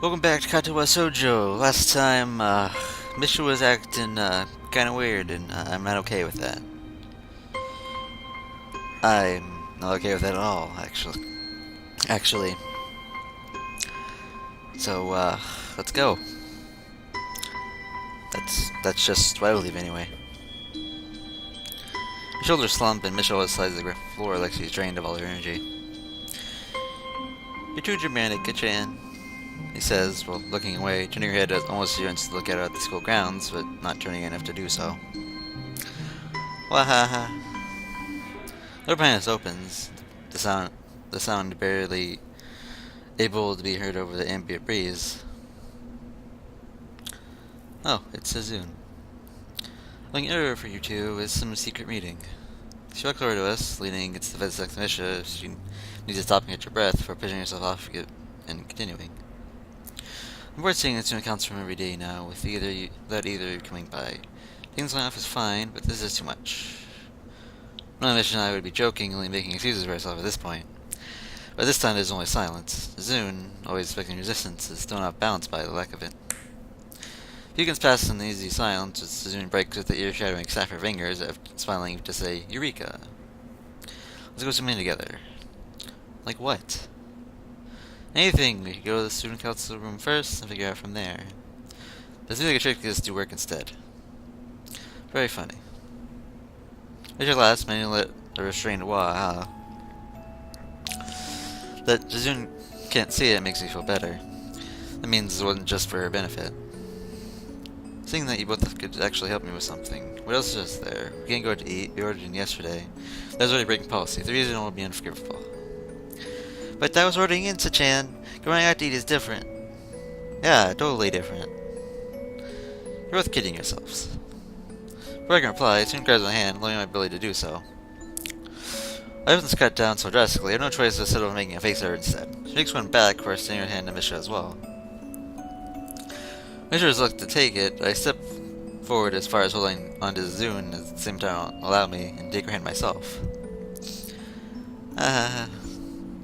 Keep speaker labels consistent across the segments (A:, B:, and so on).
A: Welcome back to Katawa Shoujo. Last time, Misha was acting, kinda weird, and I'm not okay with that. I'm not okay with that at all, actually. Actually. So, let's go. That's just what I believe anyway. Her shoulders slump, and Misha slides to the floor like she's drained of all her energy. You're too dramatic, Kachan, he says, while looking away, turning her head almost as to look at her at the school grounds, but not turning enough to do so. Wahaha. The door behind us opens, the sound barely able to be heard over the ambient breeze. Oh, it's Shizune. Looking over for you two is some secret meeting. She walks over to us, leaning against the fence next to Misha. She needs to stop and get your breath before pushing herself off and continuing. I'm bored seeing this new accounts from every day now, without either you coming by. Things going off is fine, but this is too much. Normally Misha and I would be jokingly making excuses for ourselves at this point. But this time there's only silence. Shizune, always expecting resistance, is thrown off balance by the lack of it. Few seconds pass in easy silence as Shizune breaks with the ear-shattering snap of her fingers, smiling to say, Eureka! Let's go swimming together. Like what? Anything. We could go to the student council room first and figure out from there. There's like a trick to this to work instead. Very funny. At your last, many let a restrained wah ah. That Shizune can't see it makes me feel better. That means it wasn't just for her benefit. Seeing that you both could actually help me with something. What else is there? We can't go to eat. We ordered in yesterday. That was already breaking policy. The reason will be unforgivable. But that was ordering in, Sachan. Going out to eat is different. Yeah, totally different. You're both kidding yourselves. Before I can reply, Shizune grabs my hand, lowering my ability to do so. I haven't cut down so drastically. I have no choice but to settle for making a face at her instead. She makes one back before extending her hand to Misha as well. Misha is looking to take it, but I step forward as far as holding onto Shizune at the same time allow me and take her hand myself.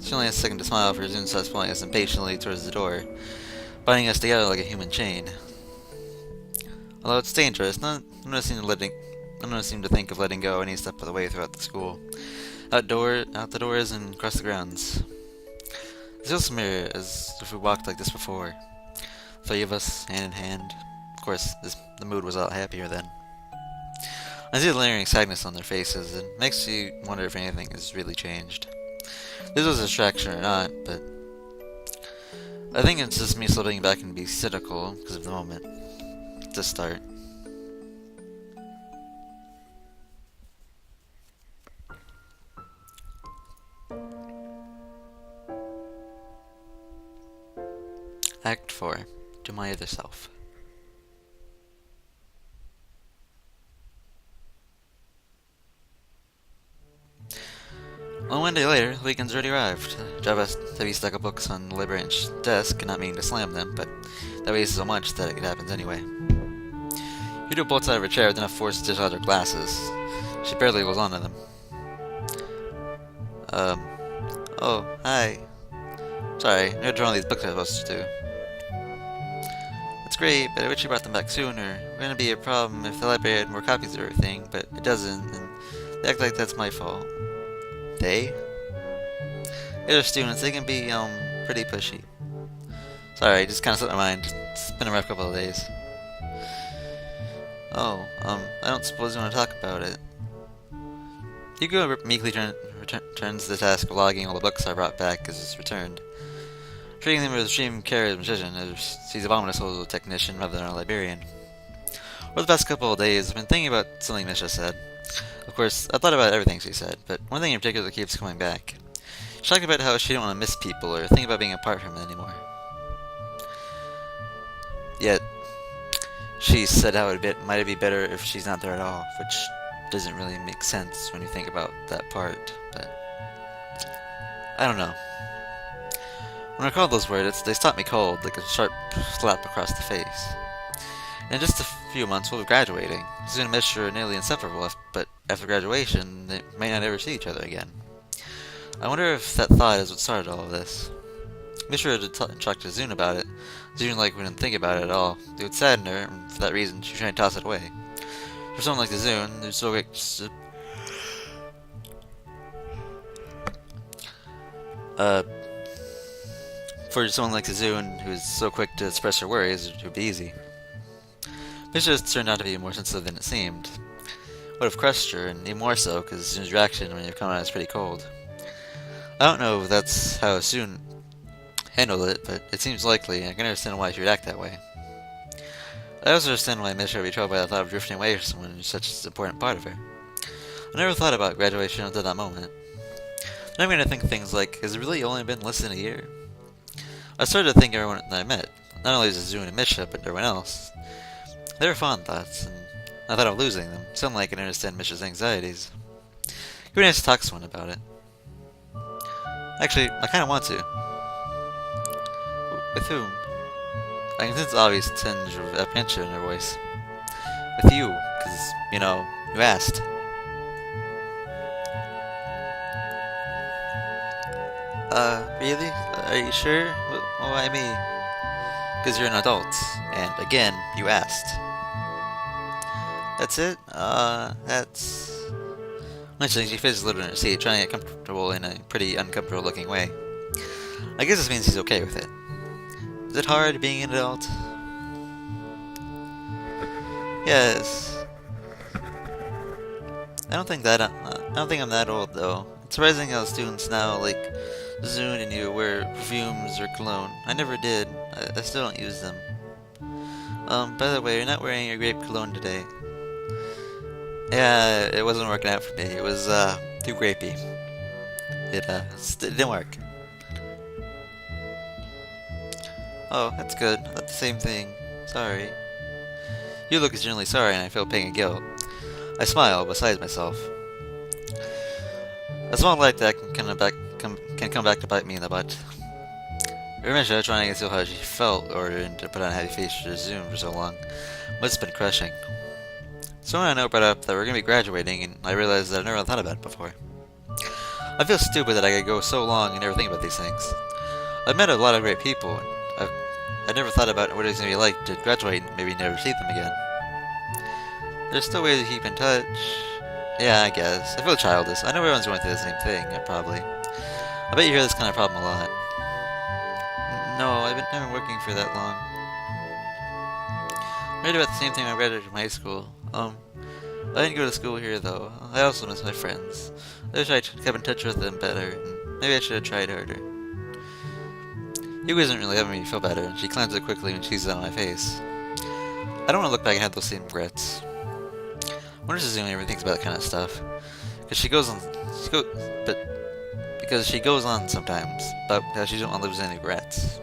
A: She only has a second to smile for Shizune starts pulling us impatiently towards the door, binding us together like a human chain. Although it's dangerous, none of us seem to think of letting go any step of the way throughout the school. Out the doors, and across the grounds. It feels familiar, as if we walked like this before. Three of us, hand in hand. Of course, the mood was a lot happier then. I see the lingering sadness on their faces, and it makes you wonder if anything has really changed. This was a distraction or not, but I think it's just me slipping back and be cynical because of the moment. To start. Act 4. To my other self. Well, one day later, the weekend's already arrived. Drive a heavy stack of books on the librarian's desk, not meaning to slam them, but that weighs so much that it happens anyway. Yuuko bolts out of her chair with enough force to dish out her glasses. She barely holds onto them. Oh, hi. Sorry, I read all these books I was supposed to. That's great, but I wish you brought them back sooner. We're gonna be a problem if the library had more copies of everything, but it doesn't, and they act like that's my fault. They? They're students, they can be, pretty pushy. Sorry, just kinda slipped my mind. It's been a rough couple of days. Oh, I don't suppose you want to talk about it. Yuuko meekly turns to the task of logging all the books I brought back as it's returned. Treating them with extreme care and precision, as she's a vomitous technician rather than a librarian. Over the past couple of days, I've been thinking about something Misha said. Of course, I thought about everything she said, but one thing in particular keeps coming back. She talked about how she didn't want to miss people or think about being apart from them anymore. Yet, she said how it might be better if she's not there at all, which doesn't really make sense when you think about that part, but I don't know. When I recall those words, they stopped me cold, like a sharp slap across the face. In just a few months, we'll be graduating. Shizune and Misha are nearly inseparable, but after graduation, they may not ever see each other again. I wonder if that thought is what started all of this. Misha had talked to Zune about it. Zune wouldn't think about it at all. It would sadden her, and for that reason, she tried to toss it away. For someone like the Zune, who's so uh, for someone like the Zune, who's so quick to express her worries, it would be easy. Misha just turned out to be more sensitive than it seemed. Would have crushed her, and even more so, because Zune's reaction when you come out is pretty cold. I don't know if that's how Zune handled it, but it seems likely, and I can understand why she would act that way. I also understand why Misha would be troubled by the thought of drifting away from someone who's such an important part of her. I never thought about graduation until that moment. Then I'm going to think things like, has it really only been less than a year? I started to think everyone that I met, not only Zune and Misha, but everyone else. They were fond thoughts, and I thought of losing them. Suddenly I can understand Misha's anxieties. It would be nice to talk to someone about it. Actually, I kind of want to. With whom? I can sense the obvious tinge of apprehension in her voice. With you, because, you asked. Really? Are you sure? Why me? Because you're an adult, and again, you asked. That's it? That's... Mentioning she fidgets a little in her seat, trying to get comfortable in a pretty uncomfortable looking way. I guess this means he's okay with it. Is it hard being an adult? Yes. I don't think I'm that old though. It's surprising how students now, like Zune and you, wear perfumes or cologne. I never did. I still don't use them. By the way, you're not wearing your grape cologne today. Yeah, it wasn't working out for me. It was, too grapey. It didn't work. Oh, that's good. Not the same thing. Sorry. You look extremely sorry and I feel pain and guilt. I smile, beside myself. A small like that can come back to bite me in the butt. Misha, trying to conceal how she felt, or to put on a happy face to Zune for so long, must have been crushing. Someone I know brought up that we're going to be graduating, and I realized that I never thought about it before. I feel stupid that I could go so long and never think about these things. I've met a lot of great people, and I never thought about what it's going to be like to graduate and maybe never see them again. There's still ways to keep in touch. Yeah, I guess. I feel childish. I know everyone's going through the same thing, probably. I bet you hear this kind of problem a lot. No, I've never working for that long. I read about the same thing when I graduated from high school. I didn't go to school here, though. I also miss my friends. I wish I kept in touch with them better, and maybe I should have tried harder. Yuuko isn't really having me feel better, and she cleanses it quickly when she's on my face. I don't want to look back and have those same regrets. I wonder if Shizune ever thinks about that kind of stuff. Because she goes on sometimes, but because she don't want to lose any regrets.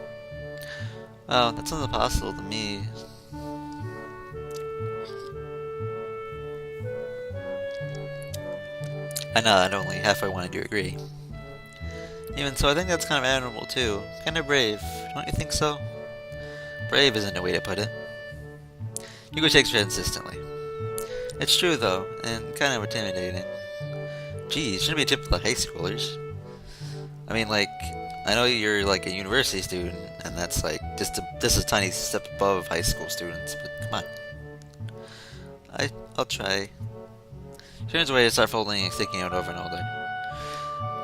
A: Oh, that sounds impossible to me. I know, I'd only halfway wanted to agree. Even so, I think that's kind of admirable too. Kind of brave, don't you think so? Brave isn't a way to put it. Yuuko shakes her head insistently. It's true though, and kind of intimidating. Geez, shouldn't be typical high schoolers. I mean, I know you're a university student, and that's just a tiny step above high school students, but come on. I'll try. She turns away to start folding and sticking out over and over.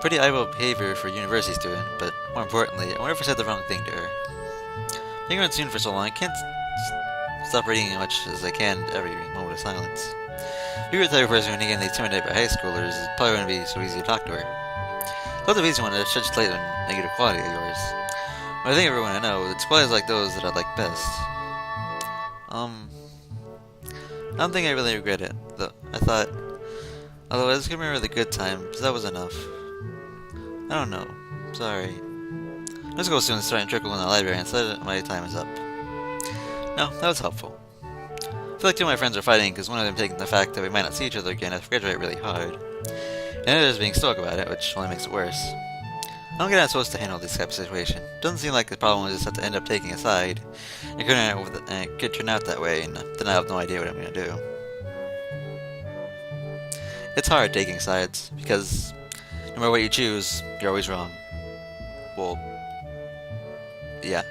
A: Pretty idle behavior for a university student, but more importantly, I wonder if I said the wrong thing to her. Being around student for so long, I can't stop reading as much as I can every moment of silence. If you're the type of person who gets intimidated by high schoolers, it's probably going to be so easy to talk to her. It's not the easy one to shed light on negative quality of yours. But I think everyone I know, it's qualities like those that I like best. I don't think I really regret it, though. I thought, although I was gonna remember the good times, that was enough. I don't know. Sorry. Let's go soon and start and trickle in the library and say that my time is up. No, that was helpful. I feel like two of my friends are fighting because one of them taking the fact that we might not see each other again if we graduate really hard. And the other is being stoic about it, which only makes it worse. I don't get how I'm supposed to handle this type of situation. Doesn't seem like the problem is just have to end up taking a side. It could turn out that way, and then I have no idea what I'm going to do. It's hard taking sides, because no matter what you choose, you're always wrong. Well, Yeah.